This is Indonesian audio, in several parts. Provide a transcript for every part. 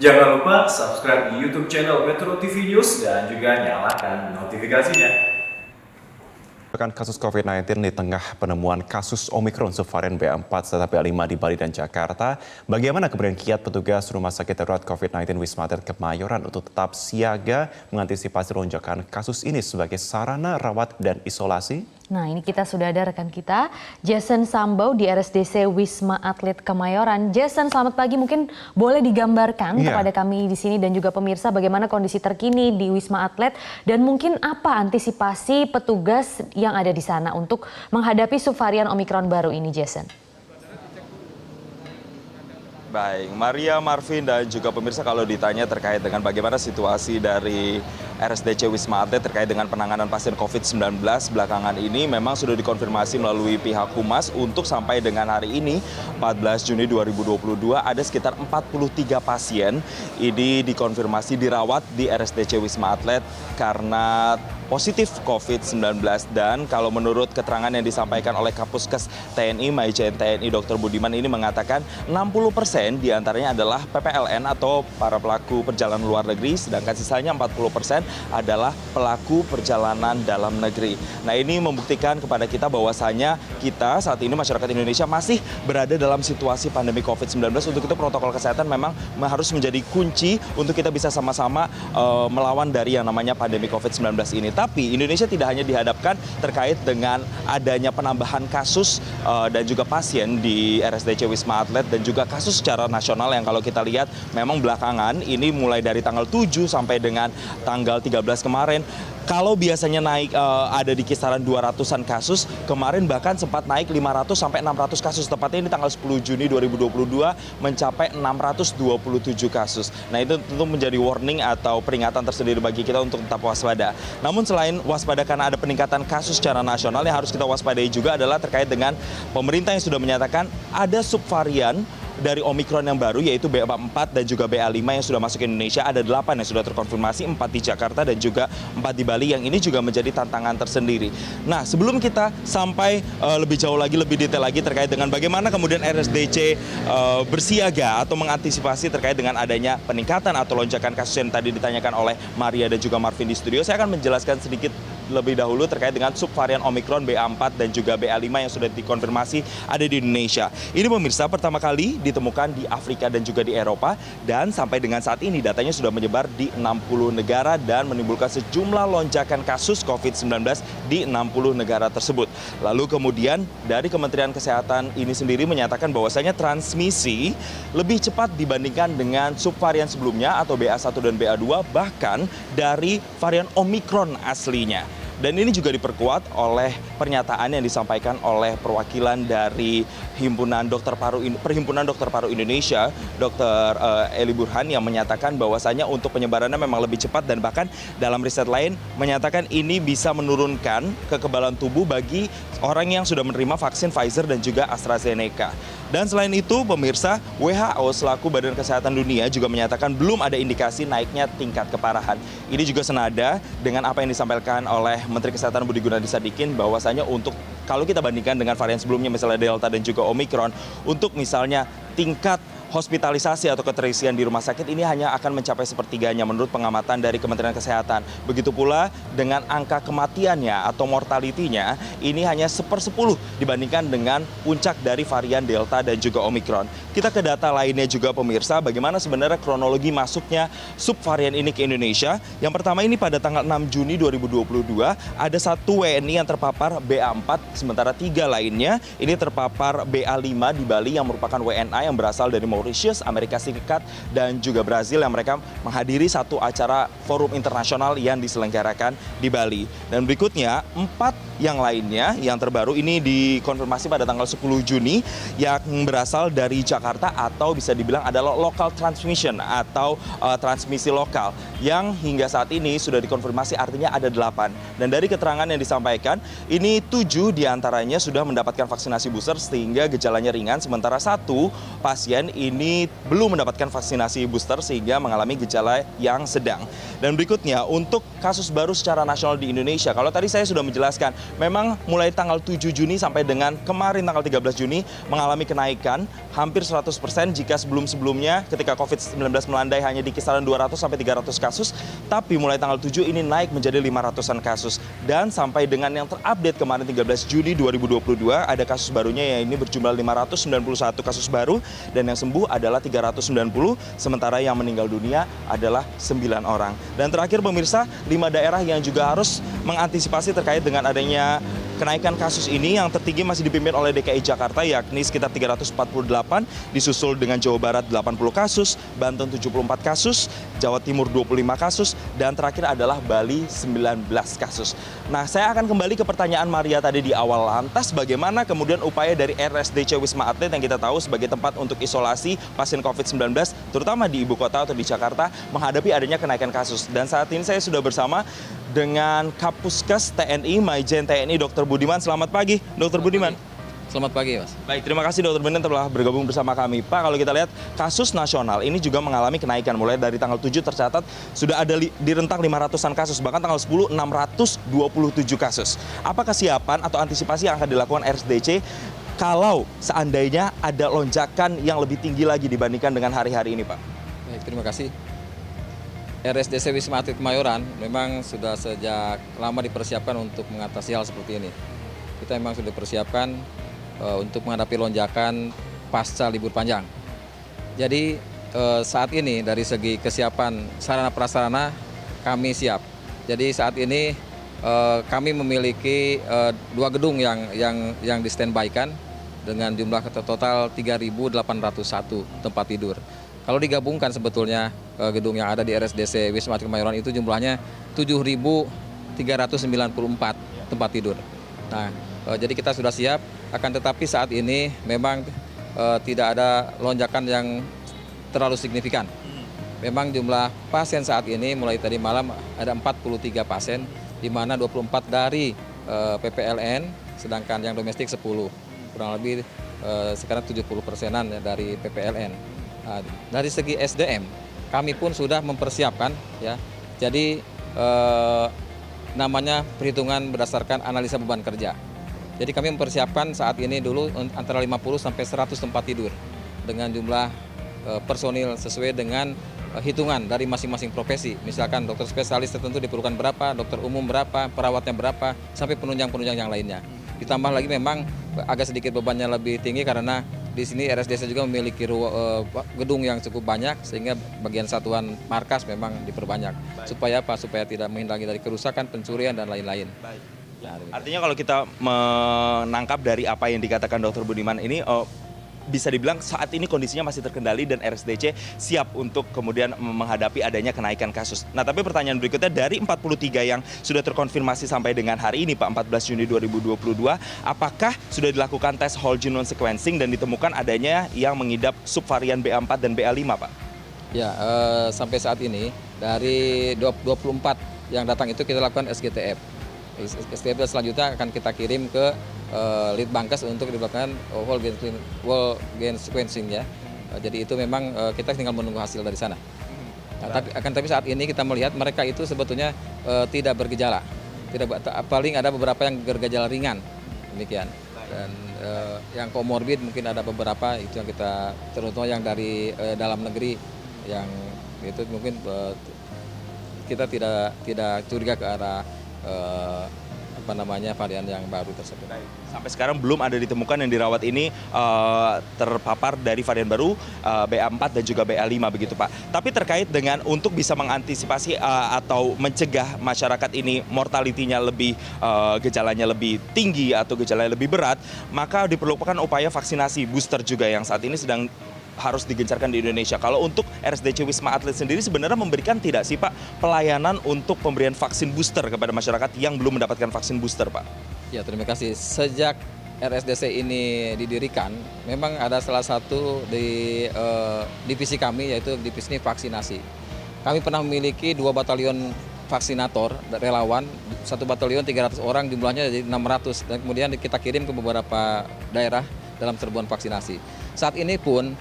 Jangan lupa subscribe di YouTube channel Metro TV News dan juga nyalakan notifikasinya. Kasus COVID-19 di tengah penemuan kasus Omikron subvarian BA4 serta BA5 di Bali dan Jakarta. Bagaimana kemudian kiat petugas Rumah Sakit Darurat COVID-19 Wisma Atlet Kemayoran untuk tetap siaga mengantisipasi lonjakan kasus ini sebagai sarana rawat dan isolasi? Nah, ini kita sudah ada rekan kita, Jason Sambau di RSDC Wisma Atlet Kemayoran. Jason, selamat pagi. Mungkin boleh digambarkan kepada kami di sini dan juga pemirsa bagaimana kondisi terkini di Wisma Atlet dan mungkin apa antisipasi petugas yang ada di sana untuk menghadapi subvarian Omikron baru ini, Jason? Baik, Maria, Marvin, dan juga pemirsa kalau ditanya terkait dengan bagaimana situasi dari RSDC Wisma Atlet terkait dengan penanganan pasien COVID-19 belakangan ini memang sudah dikonfirmasi melalui pihak Humas untuk sampai dengan hari ini 14 Juni 2022 ada sekitar 43 pasien ini dikonfirmasi dirawat di RSDC Wisma Atlet karena positif COVID-19 dan kalau menurut keterangan yang disampaikan oleh Kapuskes TNI Maijen TNI Dr. Budiman ini mengatakan 60% diantaranya adalah PPLN atau para pelaku perjalanan luar negeri sedangkan sisanya 40% adalah pelaku perjalanan dalam negeri. Nah ini membuktikan kepada kita bahwasanya kita saat ini masyarakat Indonesia masih berada dalam situasi pandemi COVID-19. Untuk itu protokol kesehatan memang harus menjadi kunci untuk kita bisa sama-sama melawan dari yang namanya pandemi COVID-19 ini. Tapi Indonesia tidak hanya dihadapkan terkait dengan adanya penambahan kasus dan juga pasien di RSDC Wisma Atlet dan juga kasus secara nasional yang kalau kita lihat memang belakangan ini mulai dari tanggal 7 sampai dengan tanggal 13 kemarin. Kalau biasanya naik ada di kisaran 200-an kasus, kemarin bahkan sempat naik 500 sampai 600 kasus. Tepatnya ini tanggal 10 Juni 2022 mencapai 627 kasus. Nah itu tentu menjadi warning atau peringatan tersendiri bagi kita untuk tetap waspada. Namun selain waspada karena ada peningkatan kasus secara nasional, yang harus kita waspadai juga adalah terkait dengan pemerintah yang sudah menyatakan ada subvarian dari Omikron yang baru yaitu BA4 dan juga BA5 yang sudah masuk ke Indonesia. Ada 8 yang sudah terkonfirmasi, 4 di Jakarta dan juga 4 di Bali yang ini juga menjadi tantangan tersendiri. Nah sebelum kita sampai lebih jauh lagi, lebih detail lagi terkait dengan bagaimana kemudian RSDC bersiaga atau mengantisipasi terkait dengan adanya peningkatan atau lonjakan kasus yang tadi ditanyakan oleh Maria dan juga Marvin di studio, saya akan menjelaskan sedikit lebih dahulu terkait dengan subvarian Omikron BA4 dan juga BA5 yang sudah dikonfirmasi ada di Indonesia. Ini pemirsa pertama kali ditemukan di Afrika dan juga di Eropa dan sampai dengan saat ini datanya sudah menyebar di 60 negara dan menimbulkan sejumlah lonjakan kasus COVID-19 di 60 negara tersebut. Lalu kemudian dari Kementerian Kesehatan ini sendiri menyatakan bahwasanya transmisi lebih cepat dibandingkan dengan subvarian sebelumnya atau BA1 dan BA2 bahkan dari varian Omikron aslinya. Dan ini juga diperkuat oleh pernyataan yang disampaikan oleh perwakilan dari Perhimpunan Dokter Paru Indonesia, Dr. Eli Burhan yang menyatakan bahwasanya untuk penyebarannya memang lebih cepat dan bahkan dalam riset lain menyatakan ini bisa menurunkan kekebalan tubuh bagi orang yang sudah menerima vaksin Pfizer dan juga AstraZeneca. Dan selain itu pemirsa, WHO selaku Badan Kesehatan Dunia juga menyatakan belum ada indikasi naiknya tingkat keparahan. Ini juga senada dengan apa yang disampaikan oleh Menteri Kesehatan Budi Gunadi Sadikin bahwasanya untuk kalau kita bandingkan dengan varian sebelumnya misalnya Delta dan juga Omikron, untuk misalnya tingkat hospitalisasi atau keterisian di rumah sakit ini hanya akan mencapai sepertiganya menurut pengamatan dari Kementerian Kesehatan. Begitu pula dengan angka kematiannya atau mortalitinya ini hanya 1/10 dibandingkan dengan puncak dari varian Delta dan juga Omikron. Kita ke data lainnya juga pemirsa, bagaimana sebenarnya kronologi masuknya subvarian ini ke Indonesia. Yang pertama ini pada tanggal 6 Juni 2022 ada 1 WNI yang terpapar BA4, sementara 3 lainnya ini terpapar BA5 di Bali yang merupakan WNA yang berasal dari Mauritius, Amerika Serikat, dan juga Brazil yang mereka menghadiri satu acara forum internasional yang diselenggarakan di Bali. Dan berikutnya, 4 yang lainnya yang terbaru ini dikonfirmasi pada tanggal 10 Juni yang berasal dari Jakarta atau bisa dibilang adalah local transmission atau transmisi lokal yang hingga saat ini sudah dikonfirmasi artinya ada 8. Dan dari keterangan yang disampaikan, ini 7 diantaranya sudah mendapatkan vaksinasi booster sehingga gejalanya ringan, sementara 1 pasien ini belum mendapatkan vaksinasi booster sehingga mengalami gejala yang sedang. Dan berikutnya untuk kasus baru secara nasional di Indonesia, kalau tadi saya sudah menjelaskan memang mulai tanggal 7 Juni sampai dengan kemarin tanggal 13 Juni mengalami kenaikan hampir 100% jika sebelum-sebelumnya ketika COVID-19 melandai hanya di kisaran 200 sampai 300 kasus, tapi mulai tanggal 7 ini naik menjadi 500-an kasus. Dan sampai dengan yang terupdate kemarin 13 Juni 2022 ada kasus barunya yang ini berjumlah 591 kasus baru dan yang sembuh adalah 390, sementara yang meninggal dunia adalah 9 orang. Dan terakhir pemirsa, 5 daerah yang juga harus mengantisipasi terkait dengan adanya kenaikan kasus ini yang tertinggi masih dipimpin oleh DKI Jakarta yakni sekitar 348, disusul dengan Jawa Barat 80 kasus, Banten 74 kasus, Jawa Timur 25 kasus, dan terakhir adalah Bali 19 kasus. Nah, saya akan kembali ke pertanyaan Maria tadi di awal, lantas bagaimana kemudian upaya dari RSDC Wisma Atlet yang kita tahu sebagai tempat untuk isolasi pasien COVID-19 terutama di ibu kota atau di Jakarta menghadapi adanya kenaikan kasus. Dan saat ini saya sudah bersama dengan Kapuskes TNI, Maijen TNI Dr. Budiman. Selamat pagi, Dr. Budiman. Selamat pagi, Mas. Baik, terima kasih Dr. Budiman telah bergabung bersama kami. Pak, kalau kita lihat kasus nasional ini juga mengalami kenaikan. Mulai dari tanggal 7 tercatat sudah ada di rentang 500-an kasus. Bahkan tanggal 10, 627 kasus. Apa kesiapan atau antisipasi yang akan dilakukan RSDC kalau seandainya ada lonjakan yang lebih tinggi lagi dibandingkan dengan hari-hari ini, Pak? Baik, terima kasih. RSDC Wisma Atlet Kemayoran memang sudah sejak lama dipersiapkan untuk mengatasi hal seperti ini. Kita memang sudah dipersiapkan untuk menghadapi lonjakan pasca libur panjang. Jadi saat ini dari segi kesiapan sarana prasarana kami siap. Jadi saat ini kami memiliki 2 gedung yang di standby-kan dengan jumlah total 3.801 tempat tidur. Kalau digabungkan sebetulnya gedung yang ada di RSDC Wisma Atlet Kemayoran itu jumlahnya 7.394 tempat tidur. Nah, jadi kita sudah siap, akan tetapi saat ini memang tidak ada lonjakan yang terlalu signifikan. Memang jumlah pasien saat ini mulai tadi malam ada 43 pasien, di mana 24 dari PPLN, sedangkan yang domestik 10. Kurang lebih sekarang 70%-an dari PPLN. Nah, dari segi SDM, kami pun sudah mempersiapkan, ya. Jadi namanya perhitungan berdasarkan analisa beban kerja. Jadi kami mempersiapkan saat ini dulu antara 50 sampai 100 tempat tidur dengan jumlah personil sesuai dengan hitungan dari masing-masing profesi. Misalkan dokter spesialis tertentu diperlukan berapa, dokter umum berapa, perawatnya berapa, sampai penunjang-penunjang yang lainnya. Ditambah lagi memang agak sedikit bebannya lebih tinggi karena di sini RSDC juga memiliki gedung yang cukup banyak sehingga bagian satuan markas memang diperbanyak. Supaya apa? Supaya tidak menghindari dari kerusakan, pencurian dan lain-lain. Nah, artinya kalau kita menangkap dari apa yang dikatakan Dr. Budiman ini, bisa dibilang saat ini kondisinya masih terkendali dan RSDC siap untuk kemudian menghadapi adanya kenaikan kasus. Nah, tapi pertanyaan berikutnya, dari 43 yang sudah terkonfirmasi sampai dengan hari ini, Pak, 14 Juni 2022, apakah sudah dilakukan tes whole genome sequencing dan ditemukan adanya yang mengidap subvarian BA4 dan BA5, Pak? Ya, sampai saat ini dari 24 yang datang itu kita lakukan SGTF. SGTF selanjutnya akan kita kirim ke Litbangkes untuk dilakukan whole genome sequencing, ya. Jadi itu memang kita tinggal menunggu hasil dari sana. Nah, tapi saat ini kita melihat mereka itu sebetulnya tidak bergejala. Paling ada beberapa yang bergejala ringan, demikian. Dan yang komorbid mungkin ada beberapa itu yang kita, terutama yang dari dalam negeri yang itu mungkin kita tidak curiga ke arah varian yang baru tersebut. Sampai sekarang belum ada ditemukan yang dirawat ini terpapar dari varian baru BA4 dan juga BA5 begitu, Pak. Tapi terkait dengan untuk bisa mengantisipasi atau mencegah masyarakat ini mortalitinya lebih gejalanya lebih tinggi atau gejalanya lebih berat, maka diperlukan upaya vaksinasi booster juga yang saat ini sedang harus digencarkan di Indonesia. Kalau untuk RSDC Wisma Atlet sendiri sebenarnya memberikan tidak sih, Pak, pelayanan untuk pemberian vaksin booster kepada masyarakat yang belum mendapatkan vaksin booster, Pak? Ya, terima kasih. Sejak RSDC ini didirikan, memang ada salah satu di divisi kami, yaitu divisi vaksinasi. Kami pernah memiliki 2 batalion vaksinator relawan, 1 batalion 300 orang, jumlahnya jadi 600, dan kemudian kita kirim ke beberapa daerah dalam serbuan vaksinasi. Saat ini pun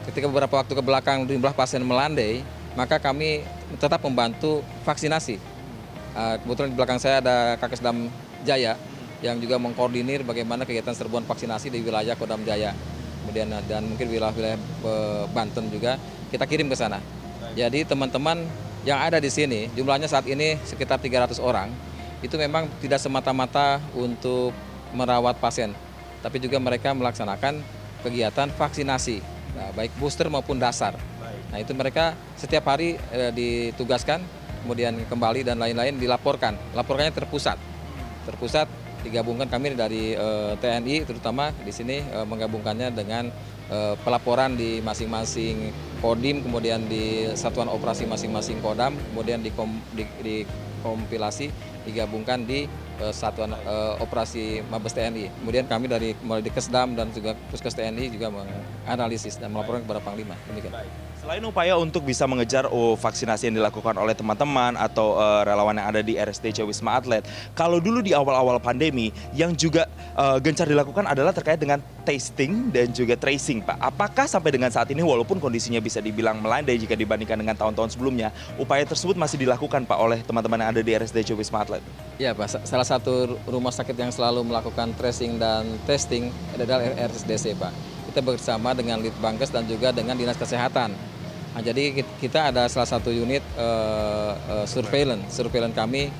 ketika beberapa waktu ke belakang jumlah pasien melandai, maka kami tetap membantu vaksinasi. Kebetulan di belakang saya ada Kakesdam Jaya, yang juga mengkoordinir bagaimana kegiatan serbuan vaksinasi di wilayah Kodam Jaya. Kemudian dan mungkin wilayah-wilayah Banten juga kita kirim ke sana. Jadi teman-teman yang ada di sini jumlahnya saat ini sekitar 300 orang. Itu memang tidak semata-mata untuk merawat pasien, tapi juga mereka melaksanakan kegiatan vaksinasi, nah, baik booster maupun dasar. Nah itu mereka setiap hari ditugaskan, kemudian kembali dan lain-lain dilaporkan. Laporkannya terpusat digabungkan kami dari TNI terutama di sini menggabungkannya dengan pelaporan di masing-masing Kodim, kemudian di satuan operasi masing-masing Kodam, kemudian dikompilasi digabungkan di satuan operasi Mabes TNI. Kemudian kami mulai di Kesdam dan juga Puskes TNI juga menganalisis dan melaporkan kepada Panglima. Demikian. Selain upaya untuk bisa mengejar vaksinasi yang dilakukan oleh teman-teman atau relawan yang ada di RSDC Wisma Atlet, kalau dulu di awal-awal pandemi yang juga gencar dilakukan adalah terkait dengan testing dan juga tracing, Pak. Apakah sampai dengan saat ini walaupun kondisinya bisa dibilang melandai jika dibandingkan dengan tahun-tahun sebelumnya, upaya tersebut masih dilakukan, Pak, oleh teman-teman yang ada di RSDC Wisma Atlet? Ya, Pak. Salah satu rumah sakit yang selalu melakukan tracing dan testing adalah RSDC, Pak. Kita bersama dengan Litbangkes dan juga dengan Dinas Kesehatan. Nah, jadi kita ada salah satu unit surveillance kami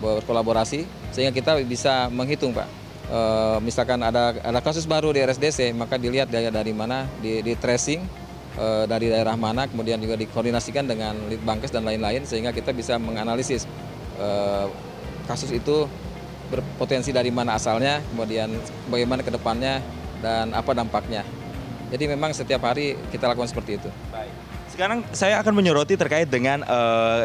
berkolaborasi sehingga kita bisa menghitung, Pak. Misalkan ada kasus baru di RSDC, maka dilihat dari mana, di tracing dari daerah mana, kemudian juga dikoordinasikan dengan Litbangkes dan lain-lain sehingga kita bisa menganalisis kasus itu berpotensi dari mana asalnya, kemudian bagaimana ke depannya dan apa dampaknya. Jadi memang setiap hari kita lakukan seperti itu. Baik. Sekarang saya akan menyoroti terkait dengan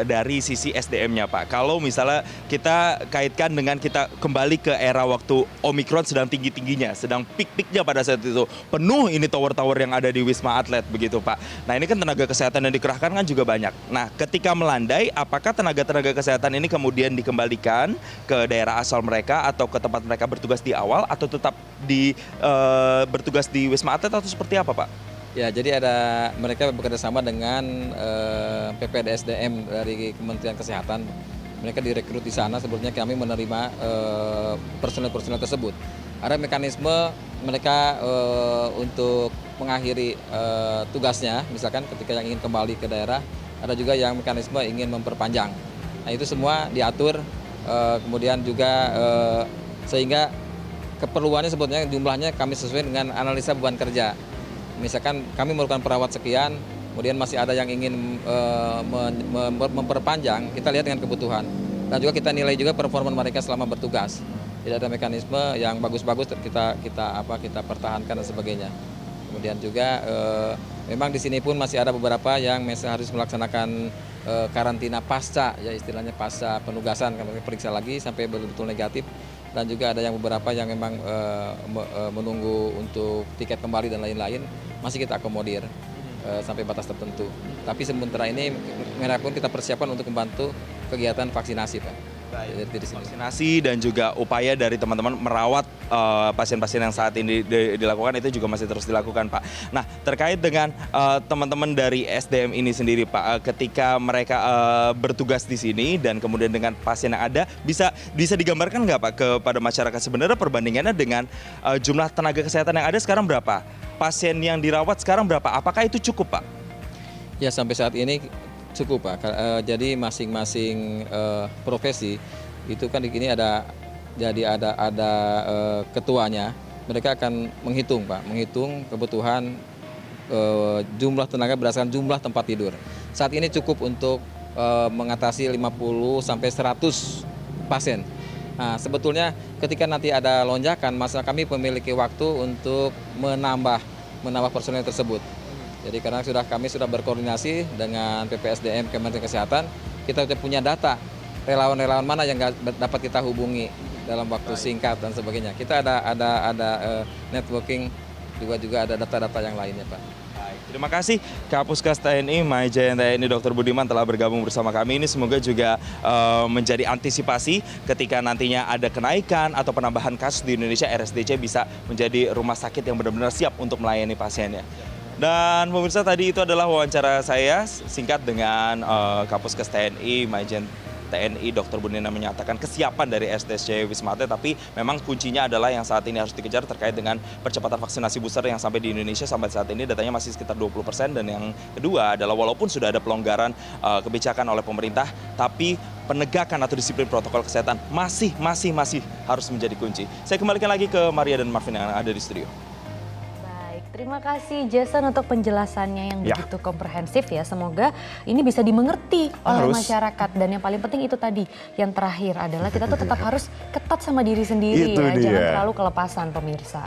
dari sisi SDM-nya, Pak. Kalau misalnya kita kaitkan dengan kita kembali ke era waktu Omikron sedang tinggi-tingginya, sedang peak-peaknya pada saat itu. Penuh ini tower-tower yang ada di Wisma Atlet begitu, Pak. Nah ini kan tenaga kesehatan yang dikerahkan kan juga banyak. Nah ketika melandai, apakah tenaga-tenaga kesehatan ini kemudian dikembalikan ke daerah asal mereka atau ke tempat mereka bertugas di awal atau tetap bertugas di Wisma Atlet atau seperti apa, Pak? Ya, jadi mereka bekerja sama dengan PPDSDM dari Kementerian Kesehatan. Mereka direkrut di sana, sebelumnya kami menerima personel-personel tersebut. Ada mekanisme mereka untuk mengakhiri tugasnya, misalkan ketika yang ingin kembali ke daerah, ada juga yang mekanisme ingin memperpanjang. Nah itu semua diatur, kemudian juga sehingga keperluannya sebetulnya jumlahnya kami sesuai dengan analisa beban kerja. Misalkan kami memerlukan perawat sekian, kemudian masih ada yang ingin memperpanjang, kita lihat dengan kebutuhan. Dan juga kita nilai juga performa mereka selama bertugas. Jadi ada mekanisme yang bagus-bagus kita pertahankan dan sebagainya. Kemudian juga memang di sini pun masih ada beberapa yang masih harus melaksanakan karantina pasca, ya istilahnya pasca penugasan, kami periksa lagi sampai betul-betul negatif. Dan juga ada yang beberapa yang memang menunggu untuk tiket kembali dan lain-lain, masih kita akomodir sampai batas tertentu. Tapi sementara ini mereka pun kita persiapkan untuk membantu kegiatan vaksinasi, Pak. Vaksinasi dan juga upaya dari teman-teman merawat pasien-pasien yang saat ini dilakukan itu juga masih terus dilakukan, Pak. Nah, terkait dengan teman-teman dari SDM ini sendiri, Pak, ketika mereka bertugas di sini dan kemudian dengan pasien yang ada, bisa digambarkan nggak, Pak, kepada masyarakat sebenarnya perbandingannya dengan jumlah tenaga kesehatan yang ada sekarang berapa? Pasien yang dirawat sekarang berapa? Apakah itu cukup, Pak? Ya, sampai saat ini cukup, Pak. Jadi masing-masing profesi itu kan di sini ada ketuanya. Mereka akan menghitung, Pak, menghitung kebutuhan jumlah tenaga berdasarkan jumlah tempat tidur. Saat ini cukup untuk mengatasi 50 sampai 100 pasien. Nah, sebetulnya ketika nanti ada lonjakan, masa kami memiliki waktu untuk menambah personel tersebut. Jadi karena kami sudah berkoordinasi dengan PPSDM Kementerian Kesehatan, kita sudah punya data relawan-relawan mana yang dapat kita hubungi dalam waktu singkat dan sebagainya. Kita ada networking, juga ada data-data yang lainnya, Pak. Terima kasih Kapuskes TNI Maijen TNI Dr. Budiman telah bergabung bersama kami. Ini semoga juga menjadi antisipasi ketika nantinya ada kenaikan atau penambahan kasus di Indonesia, RSDC bisa menjadi rumah sakit yang benar-benar siap untuk melayani pasiennya. Dan pemirsa, tadi itu adalah wawancara saya singkat dengan Kapuskes TNI Maijen TNI Dr. Bonina menyatakan kesiapan dari RSDC Wisma Atlet, tapi memang kuncinya adalah yang saat ini harus dikejar terkait dengan percepatan vaksinasi booster yang sampai di Indonesia sampai saat ini datanya masih sekitar 20%, dan yang kedua adalah walaupun sudah ada pelonggaran kebijakan oleh pemerintah, tapi penegakan atau disiplin protokol kesehatan masih harus menjadi kunci. Saya kembalikan lagi ke Maria dan Marvin yang ada di studio. Terima kasih Jason untuk penjelasannya yang Ya. begitu komprehensif ya. Semoga ini bisa dimengerti oleh masyarakat. Dan yang paling penting itu tadi, yang terakhir adalah kita tuh tetap harus ketat sama diri sendiri Itu ya. Jangan dia. terlalu kelepasan pemirsa.